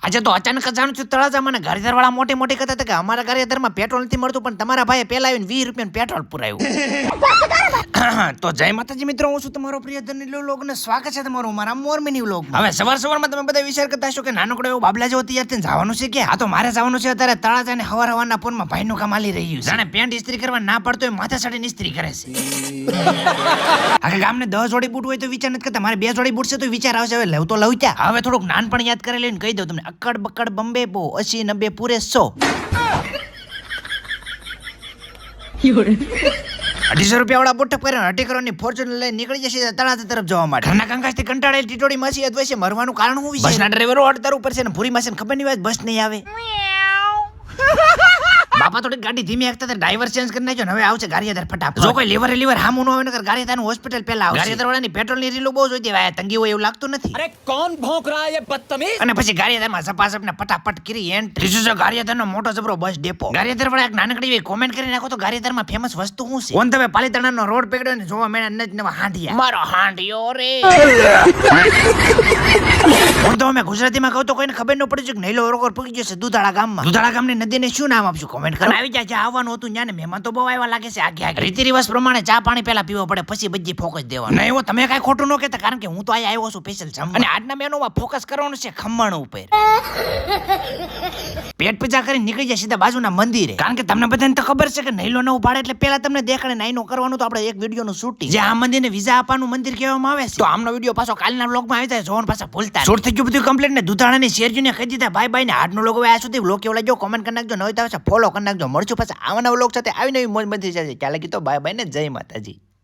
આજે તો અચાનક જાણું છું તળાજામાં ગાડીદાર વાળા મોટી મોટી કહેતા હતા કે અમારા ગાડીદારમાં પેટ્રોલ નથી મળતું, પણ તમારા ભાઈએ પેલા આવીને 20 રૂપિયાનું પેટ્રોલ પુરાયું. તો જય માતાજી મિત્રો, હું છું તમારો પ્રિય ધનીલો લોગને સ્વાગત છે તમારું મારા મોરમીની વ્લોગ. હવે સવારમાં તમે બધા વિચાર કરતા હશો કે નાનકડો એવો બાબલા જેવો તૈયાર થઈને જવાનું છે કે આ તો મારે જવાનું છે અત્યારે તળાજાને હવારના ફોનમાં ભાઈનું કામ આલી રહ્યું છે. જાણે પેન્ટ ઇસ્ત્રી કરવા ના પડતો હોય માથા સાડીને ઇસ્ત્રી કરે છે. આખા ગામને 10 જોડી બૂટ હોય તો વિચાર નથી કરતા, મારે 2 જોડી બૂટ છે તો વિચાર આવશે હવે લવ તો લવ ત્યાં. હવે થોડુંક નાનપણ યાદ કરી લઈને કહી દઉં તમને, અકડ બકડ બંબે બો 80 90 પૂરે 100. 250 રૂપિયા વાળા બુટ કરીને 80 કરોડની ફોર્ચ્યુનર લઈને નીકળી જશે તળાજા તરફ જવા માટે. ઘરના કંકાસથી કંટાળેલી ટીટોડી માસી અદ્વૈસે મરવાનું કારણ શું વિશે? બસના ડ્રાઈવરો અડતાર ઉપર છે ને પૂરી માસીને ખબર નહીં હોય બસ નહીં આવે. બાપા થોડી ગાડી ધીમી હાંકતા ડ્રાઈવર ચેન્જ કરી નાખ્યો, હવે આવશે ગાડીદાર ફટાફટ. જો કોઈ લીવર હામું ન આવે ને ગાડીદારનું હોસ્પિટલ પહેલા આવશે. ગાડીદાર વાળાની પેટ્રોલની રીલો બહુ જોઈતી હોય, તંગી હોય એવું લાગતું નથી. અરે કોણ ભોંક રહા હે બદતમીઝ. અને પછી ગાડીદારમાં ઝપાઝપ ને ફટાફટ કરી એન્ટ્રી. ત્રીજું છે ગાડીદારનો મોટો જબરો બસ ડેપો. ગાડીદાર વાળા એક નાનકડી એવી કોમેન્ટ કરી નાખો તો ગાડીદારમાં ફેમસ વસ્તુ શું છે? ઓન તમે પાલીતાણાનો રોડ પકડ્યો ને જોવા મેળા નવા હાંડિયા. મારો હાંડિયો રે. હું તો અમે ગુજરાતીમાં કહું તો કોઈને ખબર ન પડી કે નૈલો રોકર પૂગી જશે દુધાળા ગામમાં. દુધાળા ગામની નદીને શું નામ આપશું? કોમેન્ટ કરો. આવી જાય આવવાનું હતું ત્યાં ને મહેમાન તો બહુ આવ્યા લાગે છે આગે આગે. રીતિ રિવાજ પ્રમાણે ચા પાણી પહેલા પીવો પડે, પછી બધી ફોકસ દેવાનું. નહીં તમે કઈ ખોટું ન કહેતા, કારણ કે હું તો અહીંયા આવ્યો છું સ્પેશિયલ જમવા. અને આજના મેનુમાં ફોકસ કરવાનું છે ખમણ ઉપર. પેટ પૂજા કરીને નીકળી જાય સીધા બાજુના મંદિરે, કારણ કે તમને બધાને તો ખબર છે કે નૈલો ન ઉપાડે એટલે પેલા તમને દેખાડે નાઈનો કરવાનું. તો આપણે એક વિડીયોનું શૂટિંગ જે આ મંદિરને વિઝા આપવાનું મંદિર કહેવામાં આવે છે, તો આમનો વિડીયો પાછો કાલના વ્લોગમાં આવી જાય જોવાનું પાછા ભૂલતા. શૂટ થઈ ગયું બધું કમ્પ્લીટ ને દુધાણાની શેરજીને કહી દીધા બાય બાય ને આજનો લોગો આ સુધી વ્લોગ કેવો લાગ્યો કોમેન્ટ કરી નાખજો, નવી તો ફોલો કરી નાખજો. મળશું પાછા આવાના વ્લોગ સાથે આવી નવી મોજ મસ્તી સાથે. ચાલે તો બાય બાય ને જય માતાજી.